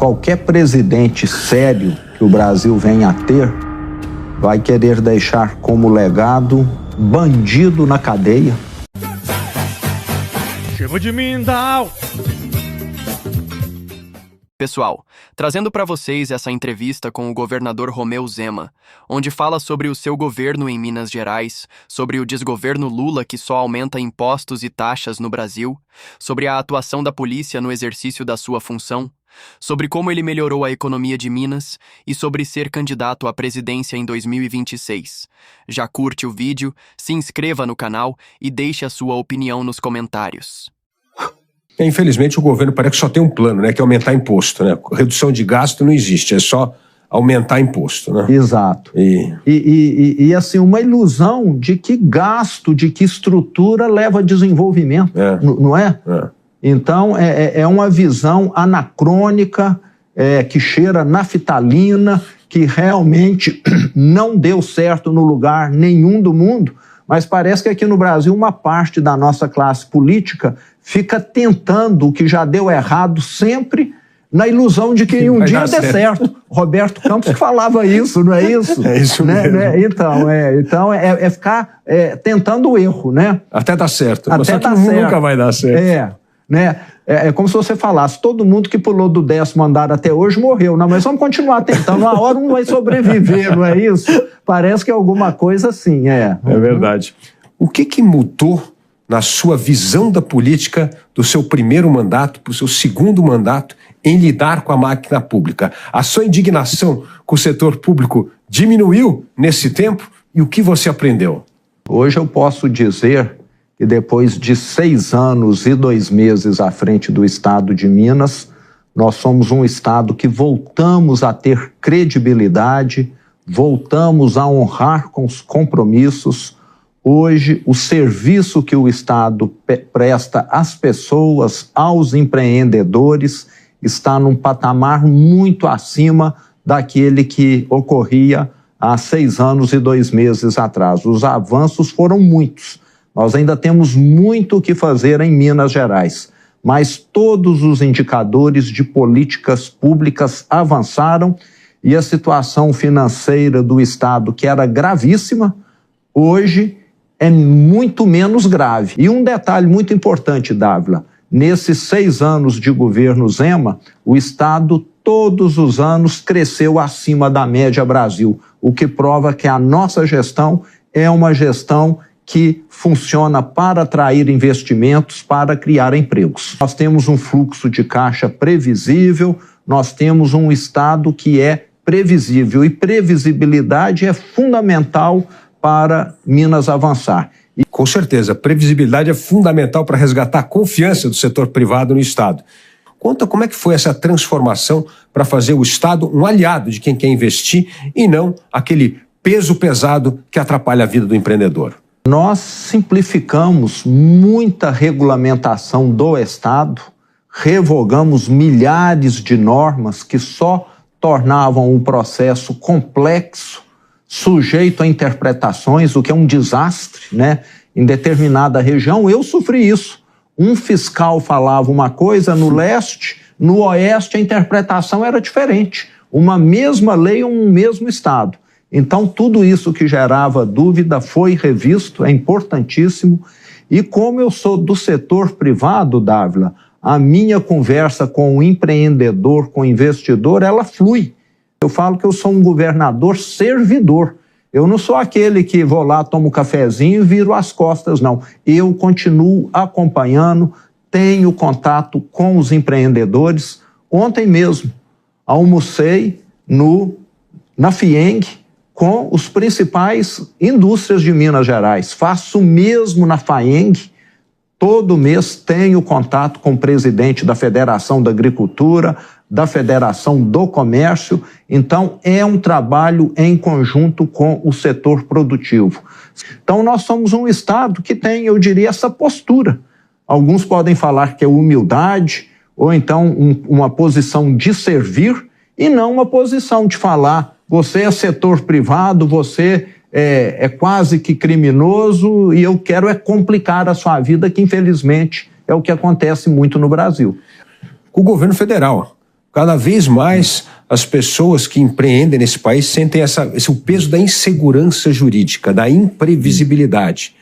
qualquer presidente sério que o Brasil venha a ter vai querer deixar como legado bandido na cadeia. Chama de Mindau! Pessoal, trazendo para vocês essa entrevista com o governador Romeu Zema, onde fala sobre o seu governo em Minas Gerais, sobre o desgoverno Lula que só aumenta impostos e taxas no Brasil, sobre a atuação da polícia no exercício da sua função, sobre como ele melhorou a economia de Minas e sobre ser candidato à presidência em 2026. Já curte o vídeo, se inscreva no canal e deixe a sua opinião nos comentários. Infelizmente, o governo parece que só tem um plano, né? Que é aumentar imposto, né? Redução de gasto não existe, é só aumentar imposto, né? Exato. E assim, uma ilusão de que gasto, de que estrutura leva a desenvolvimento, não é? Então, é uma visão anacrônica, que cheira naftalina, que realmente não deu certo no lugar nenhum do mundo, mas parece que aqui no Brasil uma parte da nossa classe política fica tentando o que já deu errado sempre na ilusão de que um dia dê certo. Roberto Campos que falava isso, não é isso? É isso mesmo. Então é ficar tentando o erro, né? Até dar certo. Até só que dar certo. Nunca vai dar certo. É como se você falasse, todo mundo que pulou do 10º andar até hoje morreu. Não, mas vamos continuar tentando, uma hora um vai sobreviver, não é isso? Parece que é alguma coisa assim, É verdade. O que mudou na sua visão da política do seu primeiro mandato para o seu segundo mandato em lidar com a máquina pública? A sua indignação com o setor público diminuiu nesse tempo? E o que você aprendeu? Hoje eu posso dizer que depois de 6 anos e 2 meses à frente do Estado de Minas, nós somos um Estado que voltamos a ter credibilidade, voltamos a honrar com os compromissos. Hoje, o serviço que o Estado presta às pessoas, aos empreendedores, está num patamar muito acima daquele que ocorria há 6 anos e 2 meses atrás. Os avanços foram muitos. Nós ainda temos muito o que fazer em Minas Gerais, mas todos os indicadores de políticas públicas avançaram e a situação financeira do Estado, que era gravíssima, hoje é muito menos grave. E um detalhe muito importante, Dávila, nesses 6 anos de governo Zema, o Estado todos os anos cresceu acima da média Brasil, o que prova que a nossa gestão é uma gestão que funciona para atrair investimentos, para criar empregos. Nós temos um fluxo de caixa previsível, nós temos um Estado que é previsível, e previsibilidade é fundamental para Minas avançar. Com certeza, previsibilidade é fundamental para resgatar a confiança do setor privado no Estado. Conta como é que foi essa transformação para fazer o Estado um aliado de quem quer investir e não aquele peso pesado que atrapalha a vida do empreendedor. Nós simplificamos muita regulamentação do Estado, revogamos milhares de normas que só tornavam o processo complexo, sujeito a interpretações, o que é um desastre, né? Em determinada região, eu sofri isso. Um fiscal falava uma coisa no leste, no oeste a interpretação era diferente. Uma mesma lei, um mesmo Estado. Então, tudo isso que gerava dúvida foi revisto, é importantíssimo. E como eu sou do setor privado, Dávila, a minha conversa com o empreendedor, com o investidor, ela flui. Eu falo que eu sou um governador servidor. Eu não sou aquele que vou lá, tomo um cafezinho e viro as costas, não. Eu continuo acompanhando, tenho contato com os empreendedores. Ontem mesmo, almocei na FIENG, com os principais indústrias de Minas Gerais. Faço o mesmo na FAENG. Todo mês tenho contato com o presidente da Federação da Agricultura, da Federação do Comércio. Então, é um trabalho em conjunto com o setor produtivo. Então, nós somos um Estado que tem, eu diria, essa postura. Alguns podem falar que é humildade, ou então uma posição de servir, e não uma posição de falar você é setor privado, você é quase que criminoso e eu quero complicar a sua vida, que infelizmente é o que acontece muito no Brasil. Com o governo federal, Cada vez mais as pessoas que empreendem nesse país sentem o peso da insegurança jurídica, da imprevisibilidade.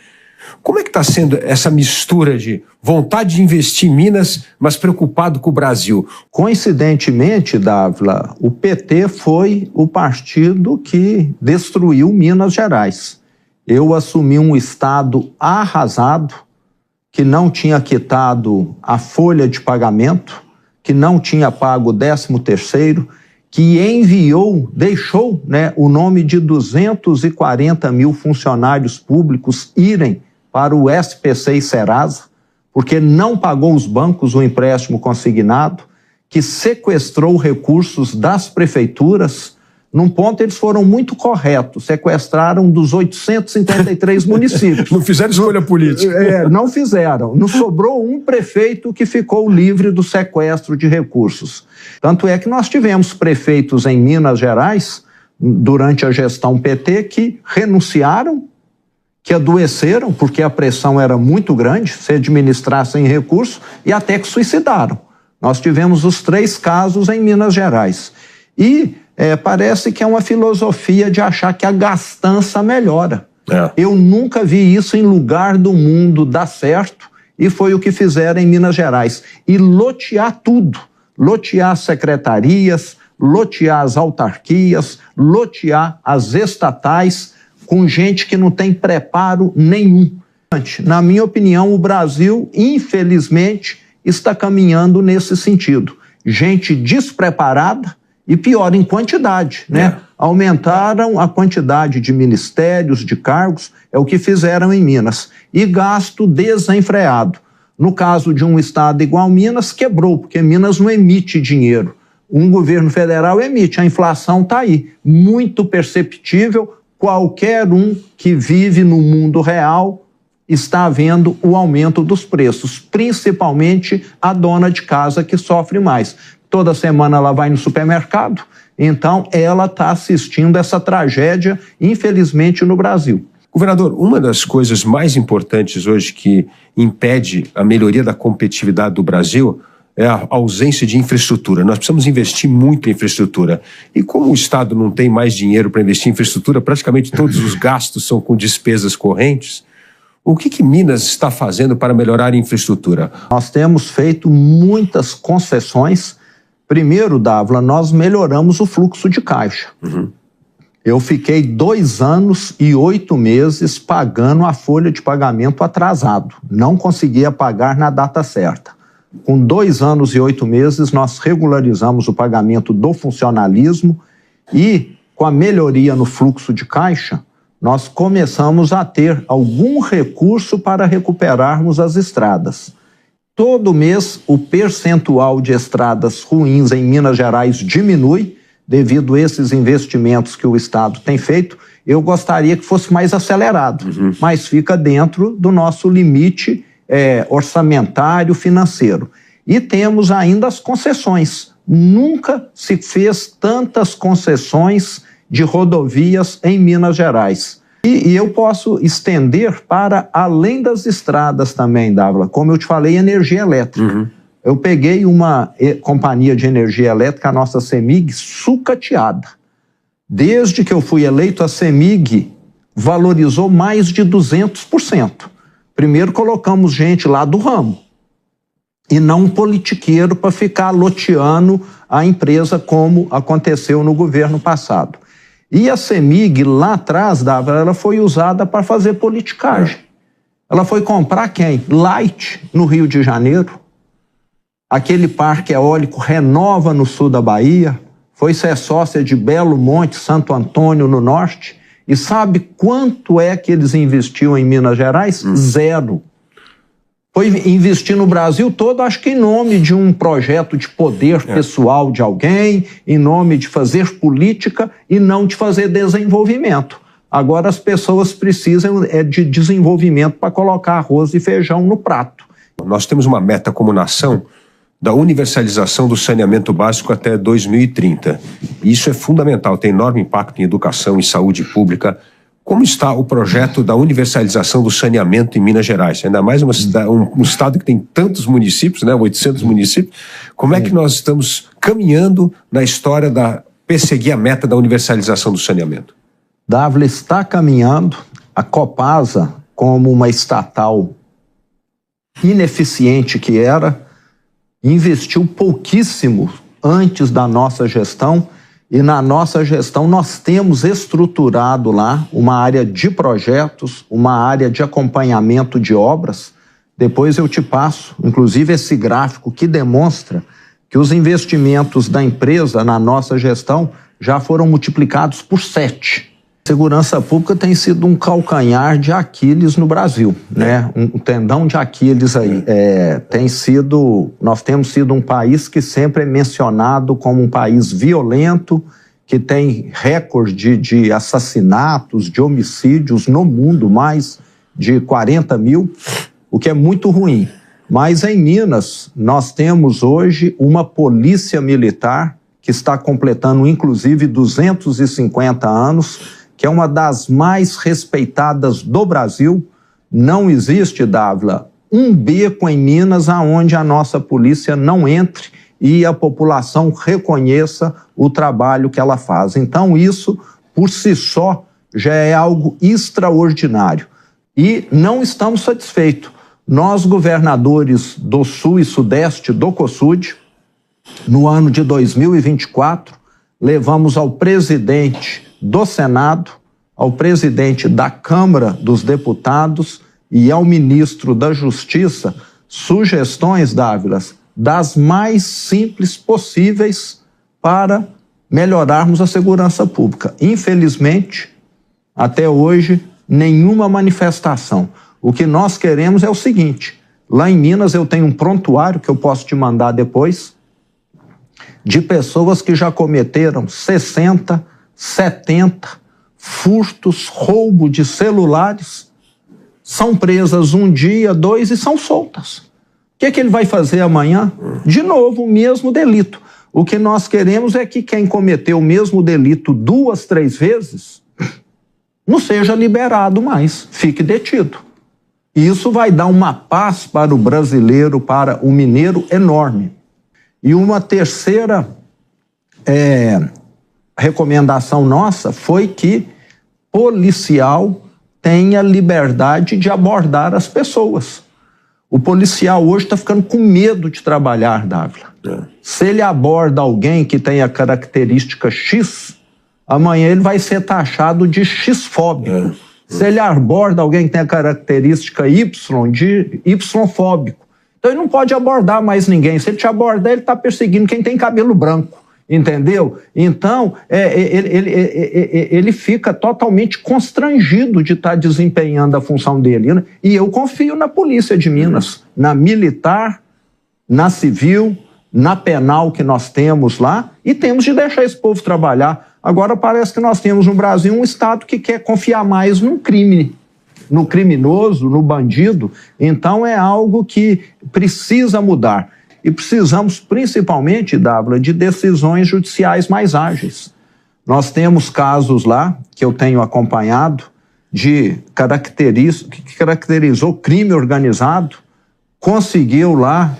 Como é que está sendo essa mistura de vontade de investir em Minas, mas preocupado com o Brasil? Coincidentemente, Dávila, o PT foi o partido que destruiu Minas Gerais. Eu assumi um estado arrasado, que não tinha quitado a folha de pagamento, que não tinha pago o 13º, que deixou o nome de 240 mil funcionários públicos irem para o SPC e Serasa, porque não pagou os bancos o empréstimo consignado, que sequestrou recursos das prefeituras. Num ponto, eles foram muito corretos, sequestraram dos 833 municípios. Não fizeram escolha política. Não fizeram. Não sobrou um prefeito que ficou livre do sequestro de recursos. Tanto é que nós tivemos prefeitos em Minas Gerais, durante a gestão PT, que renunciaram, que adoeceram, porque a pressão era muito grande, se administrassem recursos, e até que suicidaram. Nós tivemos os 3 casos em Minas Gerais. E parece que é uma filosofia de achar que a gastança melhora. Eu nunca vi isso em lugar do mundo dar certo, e foi o que fizeram em Minas Gerais. E lotear tudo, lotear as secretarias, lotear as autarquias, lotear as estatais, com gente que não tem preparo nenhum. Na minha opinião, o Brasil, infelizmente, está caminhando nesse sentido. Gente despreparada, e pior, em quantidade, né? Aumentaram a quantidade de ministérios, de cargos, é o que fizeram em Minas. E gasto desenfreado. No caso de um estado igual Minas, quebrou, porque Minas não emite dinheiro. Um governo federal emite, a inflação está aí, muito perceptível. Qualquer um que vive no mundo real está vendo o aumento dos preços, principalmente a dona de casa que sofre mais. Toda semana ela vai no supermercado, então ela está assistindo essa tragédia, infelizmente, no Brasil. Governador, uma das coisas mais importantes hoje que impede a melhoria da competitividade do Brasil é a ausência de infraestrutura. Nós precisamos investir muito em infraestrutura. E como o Estado não tem mais dinheiro para investir em infraestrutura, praticamente todos os gastos são com despesas correntes. O que Minas está fazendo para melhorar a infraestrutura? Nós temos feito muitas concessões. Primeiro, Dávila, nós melhoramos o fluxo de caixa. Eu fiquei 2 anos e 8 meses pagando a folha de pagamento atrasado. Não conseguia pagar na data certa. Com 2 anos e 8 meses, nós regularizamos o pagamento do funcionalismo e, com a melhoria no fluxo de caixa, nós começamos a ter algum recurso para recuperarmos as estradas. Todo mês, o percentual de estradas ruins em Minas Gerais diminui, devido a esses investimentos que o Estado tem feito. Eu gostaria que fosse mais acelerado, mas fica dentro do nosso limite orçamentário, financeiro. E temos ainda as concessões. Nunca se fez tantas concessões de rodovias em Minas Gerais. E eu posso estender para além das estradas também, Dávila, como eu te falei, energia elétrica. Eu peguei uma companhia de energia elétrica, a nossa CEMIG, sucateada. Desde que eu fui eleito, a CEMIG valorizou mais de 200%. Primeiro colocamos gente lá do ramo, e não um politiqueiro para ficar loteando a empresa como aconteceu no governo passado. E a CEMIG, lá atrás, ela foi usada para fazer politicagem. Ela foi comprar quem? Light, no Rio de Janeiro. Aquele parque eólico Renova, no sul da Bahia. Foi ser sócia de Belo Monte, Santo Antônio, no norte. E sabe quanto é que eles investiam em Minas Gerais? 0. Foi investir no Brasil todo, acho que em nome de um projeto de poder pessoal de alguém, em nome de fazer política e não de fazer desenvolvimento. Agora as pessoas precisam de desenvolvimento para colocar arroz e feijão no prato. Nós temos uma meta como nação da universalização do saneamento básico até 2030. E isso é fundamental, tem enorme impacto em educação e saúde pública. Como está o projeto da universalização do saneamento em Minas Gerais? Ainda mais um estado que tem tantos municípios, né, 800 municípios. Como é que nós estamos caminhando na história da perseguir a meta da universalização do saneamento? Dávila, está caminhando. A Copasa, como uma estatal ineficiente que era, investiu pouquíssimo antes da nossa gestão. E na nossa gestão nós temos estruturado lá uma área de projetos, uma área de acompanhamento de obras. Depois eu te passo, inclusive, esse gráfico que demonstra que os investimentos da empresa na nossa gestão já foram multiplicados por 7. Segurança pública tem sido um calcanhar de Aquiles no Brasil, né? Um tendão de Aquiles aí. Nós temos sido um país que sempre é mencionado como um país violento, que tem recorde de assassinatos, de homicídios no mundo, mais de 40 mil, o que é muito ruim. Mas em Minas, nós temos hoje uma polícia militar que está completando, inclusive, 250 anos, que é uma das mais respeitadas do Brasil. Não existe, Dávila, um beco em Minas aonde a nossa polícia não entre e a população reconheça o trabalho que ela faz. Então isso, por si só, já é algo extraordinário. E não estamos satisfeitos. Nós, governadores do Sul e Sudeste do COSUD, no ano de 2024, levamos ao presidente do Senado, ao presidente da Câmara dos Deputados e ao ministro da Justiça sugestões, Dávila, das mais simples possíveis para melhorarmos a segurança pública. Infelizmente, até hoje, nenhuma manifestação. O que nós queremos é o seguinte: lá em Minas eu tenho um prontuário que eu posso te mandar depois, de pessoas que já cometeram 60, 70 furtos, roubo de celulares, são presas um dia, 2 e são soltas. O que ele vai fazer amanhã? De novo, o mesmo delito. O que nós queremos é que quem cometeu o mesmo delito 2, 3 vezes não seja liberado mais, fique detido. Isso vai dar uma paz para o brasileiro, para o mineiro, enorme. E uma terceira recomendação nossa foi que policial tenha liberdade de abordar as pessoas. O policial hoje está ficando com medo de trabalhar, Dávila. Se ele aborda alguém que tenha característica X, amanhã ele vai ser taxado de X-fóbico. Se ele aborda alguém que tenha característica Y, de Y-fóbico. Então ele não pode abordar mais ninguém. Se ele te abordar, ele está perseguindo quem tem cabelo branco. Entendeu? Então, ele fica totalmente constrangido de estar desempenhando a função dele, né? E eu confio na polícia de Minas, na militar, na civil, na penal que nós temos lá, e temos de deixar esse povo trabalhar. Agora parece que nós temos no Brasil um Estado que quer confiar mais no crime, no criminoso, no bandido. Então é algo que precisa mudar. E precisamos, principalmente, Dávila, de decisões judiciais mais ágeis. Nós temos casos lá, que eu tenho acompanhado, que caracterizou crime organizado, conseguiu lá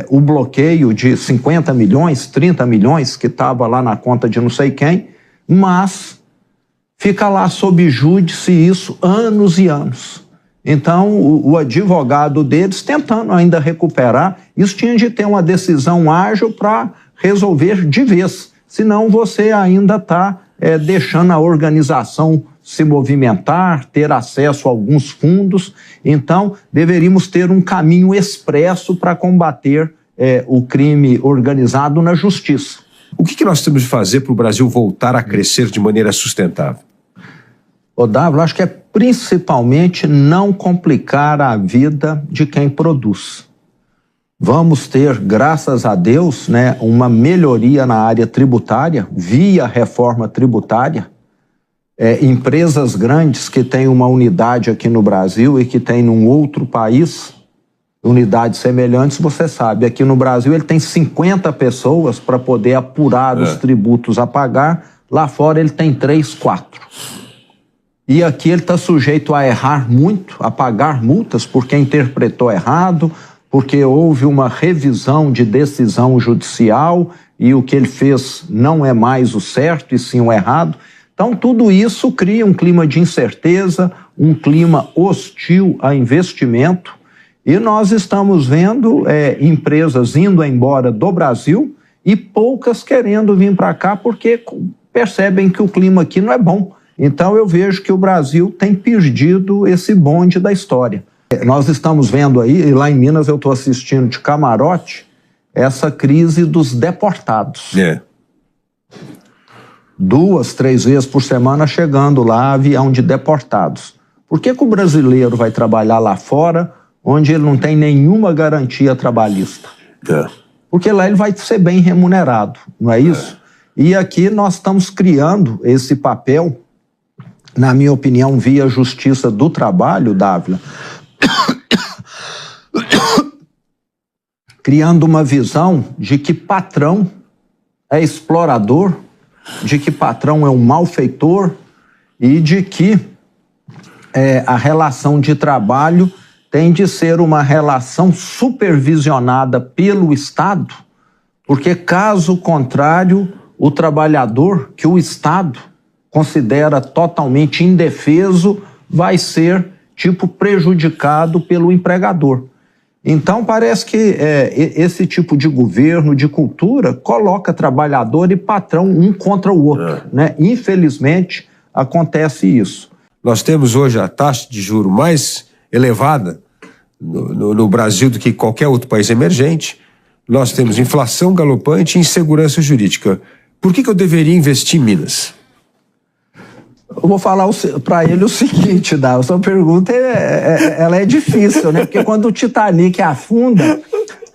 o bloqueio de 50 milhões, 30 milhões, que estava lá na conta de não sei quem, mas fica lá sob júdice isso anos e anos. Então, o advogado deles tentando ainda recuperar, isso tinha de ter uma decisão ágil para resolver de vez, senão você ainda está deixando a organização se movimentar, ter acesso a alguns fundos. Então, deveríamos ter um caminho expresso para combater o crime organizado na justiça. O que nós temos de fazer para o Brasil voltar a crescer de maneira sustentável? Dávila, acho que é principalmente não complicar a vida de quem produz. Vamos ter, graças a Deus, né, uma melhoria na área tributária, via reforma tributária. Empresas grandes que têm uma unidade aqui no Brasil e que têm num outro país, unidades semelhantes, você sabe, aqui no Brasil ele tem 50 pessoas para poder apurar os tributos a pagar, lá fora ele tem 3, 4. E aqui ele está sujeito a errar muito, a pagar multas porque interpretou errado, porque houve uma revisão de decisão judicial e o que ele fez não é mais o certo e sim o errado. Então, tudo isso cria um clima de incerteza, um clima hostil a investimento, e nós estamos vendo empresas indo embora do Brasil e poucas querendo vir para cá porque percebem que o clima aqui não é bom. Então, eu vejo que o Brasil tem perdido esse bonde da história. Nós estamos vendo aí, e lá em Minas eu estou assistindo de camarote, essa crise dos deportados. 2, 3 vezes por semana chegando lá avião de deportados. Por que o brasileiro vai trabalhar lá fora, onde ele não tem nenhuma garantia trabalhista? Porque lá ele vai ser bem remunerado, não é isso? E aqui nós estamos criando esse papel, na minha opinião, via Justiça do Trabalho, Dávila, criando uma visão de que patrão é explorador, de que patrão é um malfeitor e de que a relação de trabalho tem de ser uma relação supervisionada pelo Estado, porque caso contrário, o trabalhador que o Estado considera totalmente indefeso vai ser prejudicado pelo empregador. Então parece que esse tipo de governo, de cultura, coloca trabalhador e patrão um contra o outro, né? Infelizmente acontece isso. Nós temos hoje a taxa de juros mais elevada no Brasil do que qualquer outro país emergente. Nós temos inflação galopante e insegurança jurídica. Por que eu deveria investir em Minas? Eu vou falar para ele o seguinte, a sua pergunta ela é difícil, né? Porque quando o Titanic afunda,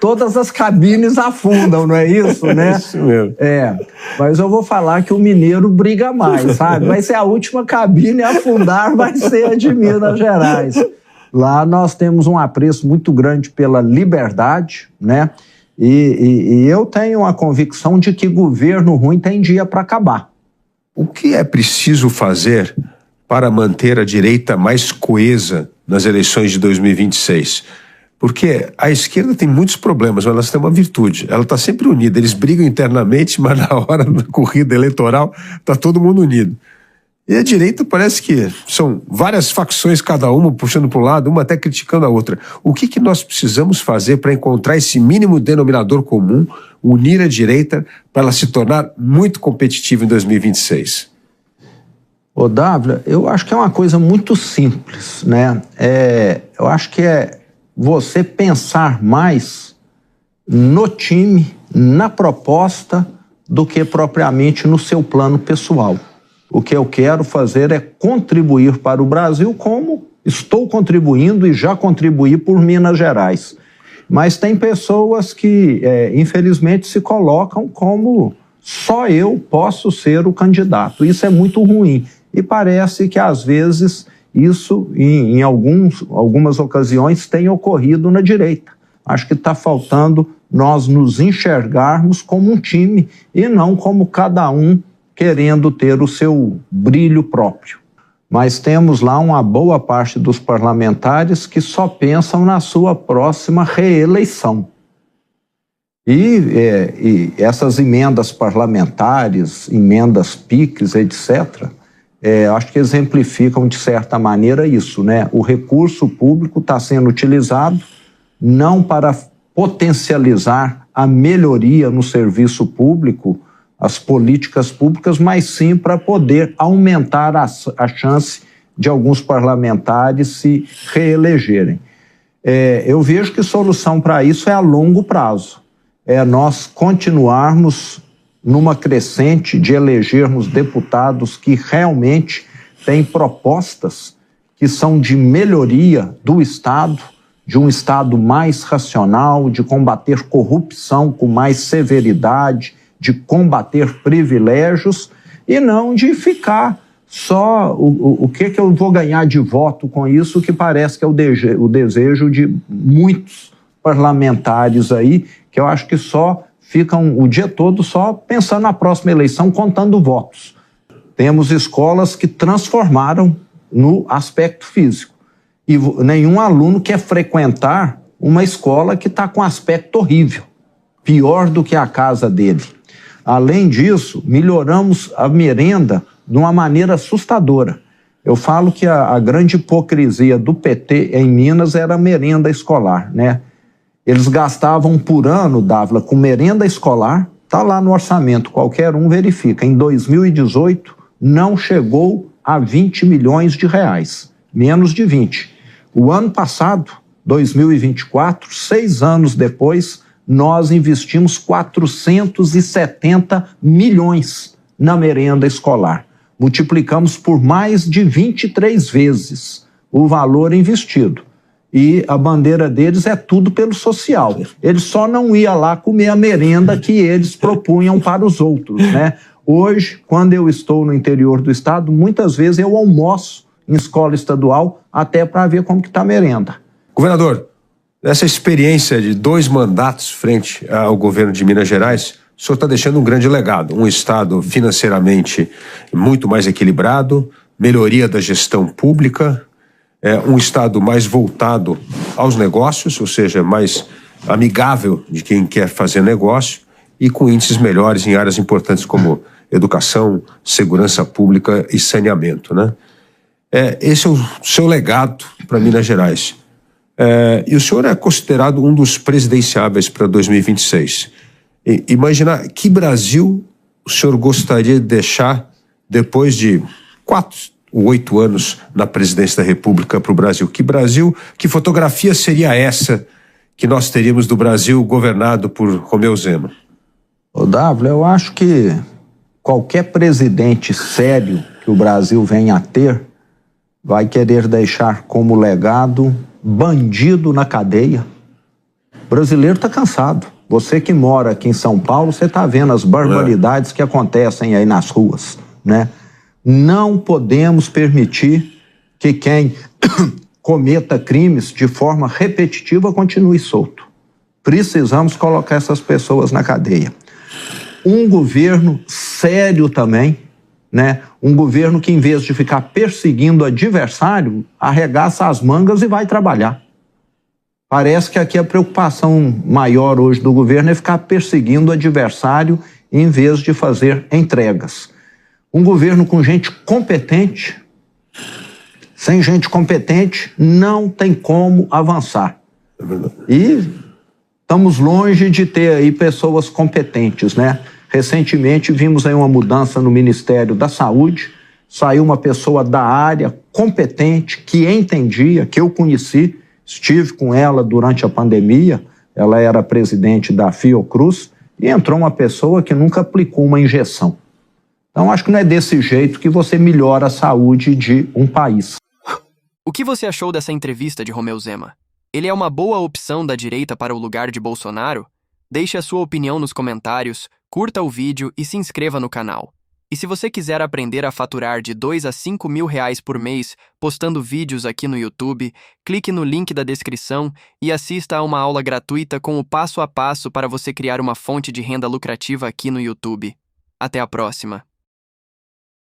todas as cabines afundam, não é isso, né? É isso mesmo. Mas eu vou falar que o mineiro briga mais, sabe? Vai ser a última cabine a afundar, vai ser a de Minas Gerais. Lá nós temos um apreço muito grande pela liberdade, né? E eu tenho a convicção de que governo ruim tem dia para acabar. O que é preciso fazer para manter a direita mais coesa nas eleições de 2026? Porque a esquerda tem muitos problemas, mas ela tem uma virtude. Ela está sempre unida. Eles brigam internamente, mas na hora da corrida eleitoral está todo mundo unido. E a direita parece que são várias facções, cada uma puxando para um lado, uma até criticando a outra. O que nós precisamos fazer para encontrar esse mínimo denominador comum, unir a direita para ela se tornar muito competitiva em 2026? Ô, Dávila, eu acho que é uma coisa muito simples, né? Eu acho que é você pensar mais no time, na proposta, do que propriamente no seu plano pessoal. O que eu quero fazer é contribuir para o Brasil como estou contribuindo e já contribuí por Minas Gerais. Mas tem pessoas que, infelizmente, se colocam como só eu posso ser o candidato. Isso é muito ruim. E parece que, às vezes, isso, em algumas ocasiões, tem ocorrido na direita. Acho que está faltando nós nos enxergarmos como um time e não como cada um querendo ter o seu brilho próprio. Mas temos lá uma boa parte dos parlamentares que só pensam na sua próxima reeleição. E essas emendas parlamentares, emendas PICs, etc., acho que exemplificam de certa maneira isso, né? O recurso público está sendo utilizado não para potencializar a melhoria no serviço público, as políticas públicas, mas sim para poder aumentar a chance de alguns parlamentares se reelegerem. Eu vejo que solução para isso é a longo prazo. Nós continuarmos numa crescente de elegermos deputados que realmente têm propostas que são de melhoria do Estado, de um Estado mais racional, de combater corrupção com mais severidade, de combater privilégios e não de ficar só o que eu vou ganhar de voto com isso, que parece que é o desejo de muitos parlamentares aí, que eu acho que só ficam o dia todo só pensando na próxima eleição, contando votos. Temos escolas que transformaram no aspecto físico. E nenhum aluno quer frequentar uma escola que está com aspecto horrível, pior do que a casa dele. Além disso, melhoramos a merenda de uma maneira assustadora. Eu falo que a grande hipocrisia do PT em Minas era a merenda escolar, né? Eles gastavam por ano, Dávila, com merenda escolar, está lá no orçamento, qualquer um verifica. Em 2018, não chegou a 20 milhões de reais, menos de 20. O ano passado, 2024, 6 anos depois, nós investimos 470 milhões na merenda escolar. Multiplicamos por mais de 23 vezes o valor investido. E a bandeira deles é tudo pelo social. Eles só não iam lá comer a merenda que eles propunham para os outros, né? Hoje, quando eu estou no interior do estado, muitas vezes eu almoço em escola estadual até para ver como que está a merenda. Governador, nessa experiência de 2 mandatos frente ao governo de Minas Gerais, o senhor está deixando um grande legado, um estado financeiramente muito mais equilibrado, melhoria da gestão pública, um estado mais voltado aos negócios, ou seja, mais amigável de quem quer fazer negócio e com índices melhores em áreas importantes como educação, segurança pública e saneamento, né? Esse é o seu legado para Minas Gerais. E o senhor é considerado um dos presidenciáveis para 2026. Imaginar que Brasil o senhor gostaria de deixar depois de 4 ou 8 anos na presidência da República para o Brasil? Que fotografia seria essa que nós teríamos do Brasil governado por Romeu Zema? Ô, Dávila, eu acho que qualquer presidente sério que o Brasil venha a ter vai querer deixar como legado bandido na cadeia. O brasileiro está cansado. Você que mora aqui em São Paulo, você está vendo as barbaridades que acontecem aí nas ruas, né? Não podemos permitir que quem cometa crimes de forma repetitiva continue solto. Precisamos colocar essas pessoas na cadeia. Um governo sério também, né? Um governo que, em vez de ficar perseguindo o adversário, arregaça as mangas e vai trabalhar. Parece que aqui a preocupação maior hoje do governo é ficar perseguindo o adversário em vez de fazer entregas. Um governo com gente competente, sem gente competente, não tem como avançar. E estamos longe de ter aí pessoas competentes, né? Recentemente vimos aí uma mudança no Ministério da Saúde, saiu uma pessoa da área competente, que entendia, que eu conheci, estive com ela durante a pandemia, ela era presidente da Fiocruz, e entrou uma pessoa que nunca aplicou uma injeção. Então, acho que não é desse jeito que você melhora a saúde de um país. O que você achou dessa entrevista de Romeu Zema? Ele é uma boa opção da direita para o lugar de Bolsonaro? Deixe a sua opinião nos comentários, curta o vídeo e se inscreva no canal. E se você quiser aprender a faturar de 2 a 5 mil reais por mês postando vídeos aqui no YouTube, clique no link da descrição e assista a uma aula gratuita com o passo a passo para você criar uma fonte de renda lucrativa aqui no YouTube. Até a próxima!